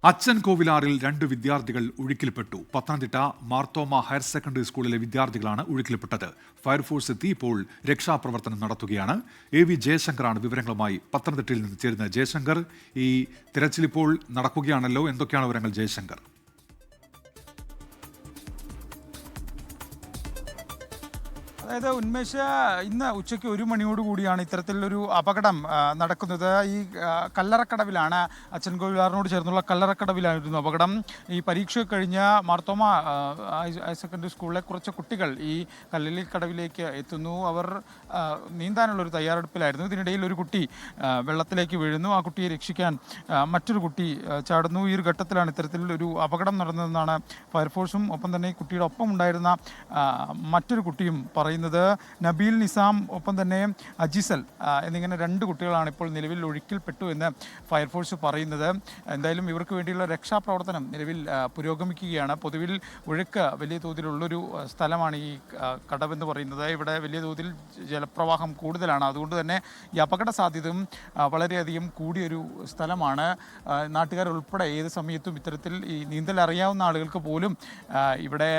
അച്ഛൻ കോവിലാറിൽ 2 വിദ്യാർത്ഥികൾ ഒഴുക്കിൽപ്പെട്ടു. Pathanamthitta Marthoma higher secondary സ്കൂളിലെ വിദ്യാർത്ഥികളാണ് ഒഴുക്കിൽപ്പെട്ടത്. ഫയർഫോഴ്സ് എത്തി ഇപ്പോൾ രക്ഷാപ്രവർത്തനം നടത്തുകയാണ്. AV ജയശങ്കറാണ് വിവരങ്ങളുമായി പത്തനംതിട്ടയിൽ നിന്ന് ചേരുന്നത്. ജയശങ്കർ, ഈ തിരച്ചിലിപ്പോൾ നടക്കുകയാണല്ലോ, എന്തൊക്കെയാണ് വിവരങ്ങൾ ജയശങ്കർ? അതായത് ഉന്മേഷ, ഇന്ന് ഉച്ചയ്ക്ക് 1 മണിയോടുകൂടിയാണ് ഇത്തരത്തിലൊരു അപകടം നടക്കുന്നത്. ഈ കല്ലറക്കടവിലാണ്, അച്ഛൻ കോവിലാറിനോട് ചേർന്നുള്ള കല്ലറക്കടവിലായിരുന്നു അപകടം. ഈ പരീക്ഷ കഴിഞ്ഞ മാർത്തോമ ഹയർ സെക്കൻഡറി സ്കൂളിലെ കുറച്ച് കുട്ടികൾ ഈ കടവിലേക്ക് എത്തുന്നു. അവർ നീന്താനുള്ളൊരു തയ്യാറെടുപ്പിലായിരുന്നു. ഇതിനിടയിൽ ഒരു കുട്ടി വെള്ളത്തിലേക്ക് വീഴുന്നു. ആ കുട്ടിയെ രക്ഷിക്കാൻ മറ്റൊരു കുട്ടി ചാടുന്നു. ഈ ഒരു ഘട്ടത്തിലാണ് ഇത്തരത്തിലൊരു അപകടം നടന്നതെന്നാണ് ഫയർഫോഴ്സും ഒപ്പം തന്നെ കുട്ടിയുടെ ഒപ്പം ഉണ്ടായിരുന്ന മറ്റൊരു കുട്ടിയും പറയുന്നത്. നബീൽ, നിസാം, ഒപ്പം തന്നെ അജിസൽ എന്നിങ്ങനെ 2 കുട്ടികളാണ് ഇപ്പോൾ നിലവിൽ ഒഴുക്കിൽപ്പെട്ടു എന്ന് ഫയർഫോഴ്സ് പറയുന്നത്. എന്തായാലും ഇവർക്ക് വേണ്ടിയുള്ള രക്ഷാപ്രവർത്തനം നിലവിൽ പുരോഗമിക്കുകയാണ്. പൊതുവിൽ ഒഴുക്ക് വലിയ തോതിലുള്ളൊരു സ്ഥലമാണ് ഈ കടവെന്ന് പറയുന്നത്. ഇവിടെ വലിയ തോതിൽ ജലപ്രവാഹം കൂടുതലാണ്. അതുകൊണ്ട് തന്നെ ഈ അപകട സാധ്യതയും വളരെയധികം കൂടിയൊരു സ്ഥലമാണ്. നാട്ടുകാരുൾപ്പെടെ ഏത് സമയത്തും ഇത്തരത്തിൽ ഈ നീന്തൽ അറിയാവുന്ന ആളുകൾക്ക് പോലും ഇവിടെ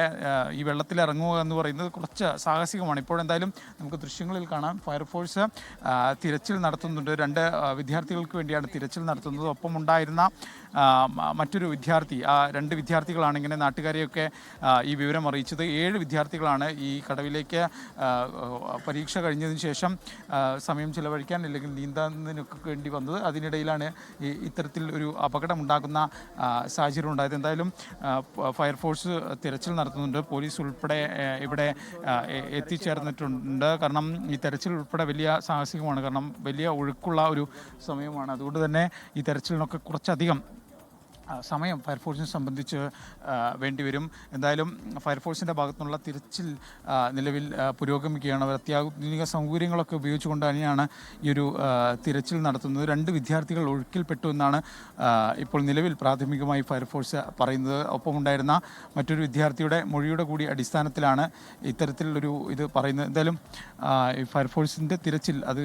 ഈ വെള്ളത്തിൽ ഇറങ്ങുക എന്ന് പറയുന്നത് കുറച്ച് സാഹസികമാണ്. ഇപ്പോഴെന്തായാലും നമുക്ക് ദൃശ്യങ്ങളിൽ കാണാം, ഫയർഫോഴ്സ് തിരച്ചിൽ നടത്തുന്നുണ്ട്. 2 വിദ്യാർത്ഥികൾക്ക് വേണ്ടിയാണ് തിരച്ചിൽ നടത്തുന്നത്. ഒപ്പം ഉണ്ടായിരുന്ന മറ്റൊരു വിദ്യാർത്ഥി, 2 വിദ്യാർത്ഥികളാണ് ഇങ്ങനെ നാട്ടുകാരെയൊക്കെ ഈ വിവരം അറിയിച്ചത്. 7 വിദ്യാർത്ഥികളാണ് ഈ കടവിലേക്ക് പരീക്ഷ കഴിഞ്ഞതിന് ശേഷം സമയം ചിലവഴിക്കാൻ അല്ലെങ്കിൽ നീന്താനൊക്കെ വേണ്ടി വന്നത്. അതിനിടയിലാണ് ഇത്തരത്തിൽ ഒരു അപകടം ഉണ്ടാകുന്ന സാഹചര്യം ഉണ്ടായത്. എന്തായാലും ഫയർഫോഴ്സ് തിരച്ചിൽ നടത്തുന്നുണ്ട്. പോലീസ് ഉൾപ്പെടെ ഇവിടെ എത്തിച്ചേർന്നിട്ടുണ്ട്. കാരണം ഈ തെരച്ചിൽ ഉൾപ്പെടെ വലിയ സാഹസികമാണ്. കാരണം വലിയ ഒഴുക്കുള്ള ഒരു സമയമാണ്. അതുകൊണ്ട് തന്നെ ഈ തെരച്ചിലിനൊക്കെ കുറച്ചധികം സമയം ഫയർഫോഴ്സിനെ സംബന്ധിച്ച് വേണ്ടിവരും. എന്തായാലും ഫയർഫോഴ്സിൻ്റെ ഭാഗത്തുനിന്നുള്ള തിരച്ചിൽ നിലവിൽ പുരോഗമിക്കുകയാണ്. അവർ അത്യാധുനിക സൗകര്യങ്ങളൊക്കെ ഉപയോഗിച്ചുകൊണ്ട് തന്നെയാണ് ഈ ഒരു തിരച്ചിൽ നടത്തുന്നത്. 2 വിദ്യാർത്ഥികൾ ഒഴുക്കിൽപ്പെട്ടു എന്നാണ് ഇപ്പോൾ നിലവിൽ പ്രാഥമികമായി ഫയർഫോഴ്സ് പറയുന്നത്. ഒപ്പമുണ്ടായിരുന്ന മറ്റൊരു വിദ്യാർത്ഥിയുടെ മൊഴിയുടെ കൂടി അടിസ്ഥാനത്തിലാണ് ഇത്തരത്തിലുള്ളൊരു ഇത് പറയുന്നത്. എന്തായാലും ഈ ഫയർഫോഴ്സിൻ്റെ തിരച്ചിൽ അത്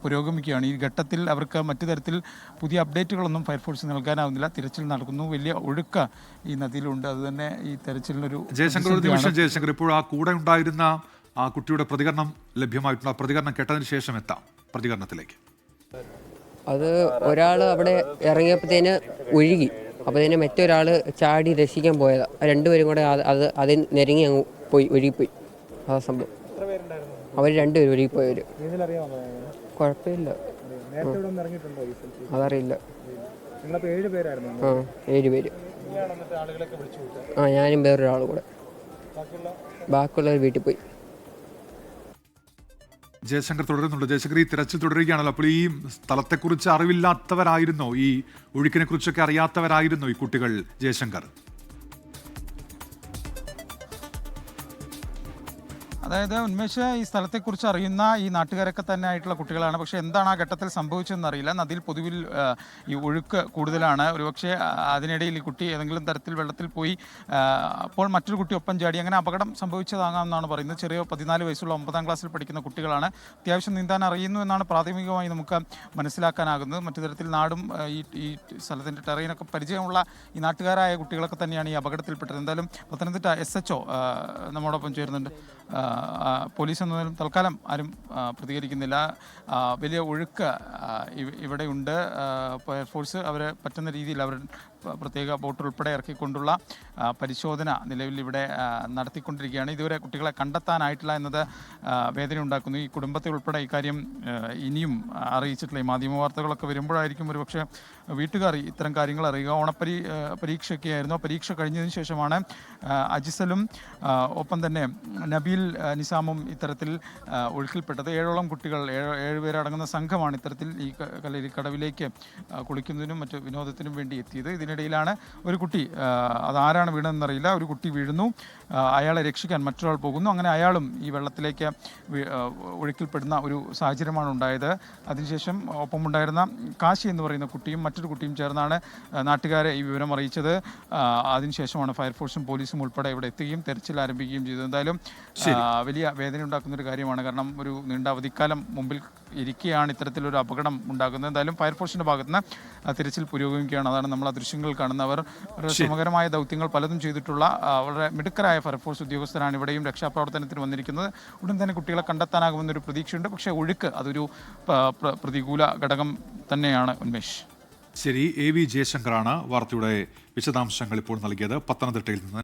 പുരോഗമിക്കുകയാണ്. ഈ ഘട്ടത്തിൽ അവർക്ക് മറ്റു തരത്തിൽ പുതിയ അപ്ഡേറ്റുകളൊന്നും ഫയർഫോഴ്സ് നൽകാനാവുന്നില്ല. തിരച്ചിൽ നടക്കുന്നു. വലിയ ഒഴുക്ക് ഈ നദിയിലുണ്ട്. അത് തന്നെ ഈ തെരച്ചിലിനൊരു ജയശങ്കർ, ഇപ്പോൾ ആ കൂടെ ഉണ്ടായിരുന്ന ആ കുട്ടിയുടെ പ്രതികരണം ലഭ്യമായിട്ടുള്ള പ്രതികരണം കേട്ടതിന് ശേഷം എത്താം പ്രതികരണത്തിലേക്ക്. അത് ഒരാൾ അവിടെ ഇറങ്ങിയപ്പോഴത്തേന് ഒഴുകി, അപ്പോഴത്തേന് മറ്റൊരാൾ ചാടി രക്ഷിക്കാൻ പോയതാണ്. 2 പേരും കൂടെ അതിൽ നിരങ്ങി അങ്ങ് പോയി, ഒഴുകിപ്പോയി. ആ സംഭവം അവർ 2 പേരും ഒഴുകിപ്പോയവർ. കുഴപ്പമില്ല, അതറിയില്ല. 7 പേര്. ഞാനും വേറൊരാൾ കൂടെ. ബാക്കിയുള്ളവർ വീട്ടിൽ പോയി. ജയശങ്കർ തുടരുന്നുണ്ട്. ജയശങ്കർ, ഈ തിരച്ചിൽ തുടരുകയാണല്ലോ. അപ്പോൾ ഈ സ്ഥലത്തെക്കുറിച്ച് അറിവില്ലാത്തവരായിരുന്നോ, ഈ ഒഴുക്കിനെ കുറിച്ചൊക്കെ അറിയാത്തവരായിരുന്നോ ഈ കുട്ടികൾ ജയശങ്കർ? അതായത് ഉന്മേഷ, ഈ സ്ഥലത്തെക്കുറിച്ച് അറിയുന്ന ഈ നാട്ടുകാരൊക്കെ തന്നെ ആയിട്ടുള്ള കുട്ടികളാണ്. പക്ഷേ എന്താണ് ആ ഘട്ടത്തിൽ സംഭവിച്ചതെന്ന് അറിയില്ല. നദിയിൽ പൊതുവിൽ ഈ ഒഴുക്ക് കൂടുതലാണ്. ഒരുപക്ഷെ അതിനിടയിൽ ഈ കുട്ടി ഏതെങ്കിലും തരത്തിൽ വെള്ളത്തിൽ പോയി അപ്പോൾ മറ്റൊരു കുട്ടി ഒപ്പം ചാടി, അങ്ങനെ അപകടം സംഭവിച്ചതാകാമെന്നാണ് പറയുന്നത്. ചെറിയ 14 വയസ്സുള്ള 9ാം ക്ലാസ്സിൽ പഠിക്കുന്ന കുട്ടികളാണ്. അത്യാവശ്യം നീന്താൻ അറിയുന്നു എന്നാണ് പ്രാഥമികമായി നമുക്ക് മനസ്സിലാക്കാനാകുന്നത്. മറ്റു തരത്തിൽ നാടും ഈ സ്ഥലത്തിൻ്റെ ടെറൈനൊക്കെ പരിചയമുള്ള ഈ നാട്ടുകാരായ കുട്ടികളൊക്കെ തന്നെയാണ് ഈ അപകടത്തിൽപ്പെട്ടത്. എന്തായാലും പത്തനംതിട്ട SHO നമ്മോടൊപ്പം ചേരുന്നുണ്ട്. പോലീസ് എന്നതിലും തൽക്കാലം ആരും പ്രതികരിക്കുന്നില്ല. വലിയ ഒഴുക്ക് ഇവിടെയുണ്ട്. ഫയർഫോഴ്സ് അവരെ പറ്റുന്ന രീതിയിൽ അവർ പ്രത്യേക ബോട്ട് ഉൾപ്പെടെ ഇറക്കിക്കൊണ്ടുള്ള പരിശോധന നിലവിൽ ഇവിടെ നടത്തിക്കൊണ്ടിരിക്കുകയാണ്. ഇതുവരെ കുട്ടികളെ കണ്ടെത്താനായിട്ടില്ല എന്നത് വേദന ഉണ്ടാക്കുന്നു. ഈ കുടുംബത്തെ ഉൾപ്പെടെ ഇക്കാര്യം ഇനിയും അറിയിച്ചിട്ടില്ല. ഈ മാധ്യമ വാർത്തകളൊക്കെ വരുമ്പോഴായിരിക്കും ഒരുപക്ഷെ വീട്ടുകാർ ഇത്തരം കാര്യങ്ങൾ അറിയുക. പരീക്ഷയൊക്കെ ആയിരുന്നു. പരീക്ഷ കഴിഞ്ഞതിന് ശേഷമാണ് അജിസലും ഒപ്പം തന്നെ നബീൽ, നിസാമും ഇത്തരത്തിൽ ഒഴുക്കിൽപ്പെട്ടത്. 7ഓളം കുട്ടികൾ, 7 പേരടങ്ങുന്ന സംഘമാണ് ഇത്തരത്തിൽ ഈ കടവിലേക്ക് കുളിക്കുന്നതിനും മറ്റു വിനോദത്തിനും വേണ്ടി എത്തിയത്. ഇതിനിടയിലാണ് ഒരു കുട്ടി, അതാരാണ് വീണതെന്നറിയില്ല, ഒരു കുട്ടി വീഴുന്നു. അയാളെ രക്ഷിക്കാൻ മറ്റൊരാൾ പോകുന്നു. അങ്ങനെ അയാളും ഈ വെള്ളത്തിലേക്ക് ഒഴുക്കിൽപ്പെടുന്ന ഒരു സാഹചര്യമാണ് ഉണ്ടായത്. അതിനുശേഷം ഒപ്പമുണ്ടായിരുന്ന കാശി എന്ന് പറയുന്ന കുട്ടിയും മറ്റൊരു കുട്ടിയും ചേർന്നാണ് നാട്ടുകാരെ ഈ വിവരം അറിയിച്ചത്. അതിനുശേഷമാണ് ഫയർഫോഴ്സും പോലീസും ഉൾപ്പെടെ ഇവിടെ എത്തുകയും തെരച്ചിൽ ആരംഭിക്കുകയും ചെയ്തത്. എന്തായാലും വലിയ വേദന ഉണ്ടാക്കുന്നൊരു കാര്യമാണ്. കാരണം ഒരു നീണ്ട അവധിക്കാലം മുമ്പിൽ ഇരിക്കെയാണ് ഇത്തരത്തിലൊരു അപകടം ഉണ്ടാകുന്നത്. എന്തായാലും ഫയർഫോഴ്സിൻ്റെ ഭാഗത്തുനിന്ന് തിരച്ചിൽ പുരോഗമിക്കുകയാണ്. അതാണ് നമ്മൾ ആ ദൃശ്യങ്ങൾ ദൃശ്യങ്ങൾ കാണുന്നവർ വളരെ ശ്രമകരമായ ദൗത്യങ്ങൾ പലതും ചെയ്തിട്ടുള്ള വളരെ മിടുക്കരായ ഫയർഫോഴ്സ് ഉദ്യോഗസ്ഥരാണ് ഇവിടെയും രക്ഷാപ്രവർത്തനത്തിന് വന്നിരിക്കുന്നത്. ഉടൻ തന്നെ കുട്ടികളെ കണ്ടെത്താനാകുമെന്നൊരു പ്രതീക്ഷയുണ്ട്. പക്ഷേ ഒഴുക്ക് അതൊരു പ്രതികൂല ഘടകം തന്നെയാണ്. ഉന്മേഷ്, ശരി. AV ജയശങ്കറാണ് വാർത്തയുടെ വിശദാംശങ്ങൾ ഇപ്പോൾ നൽകിയത് പത്തനംതിട്ടയിൽ നിന്ന്.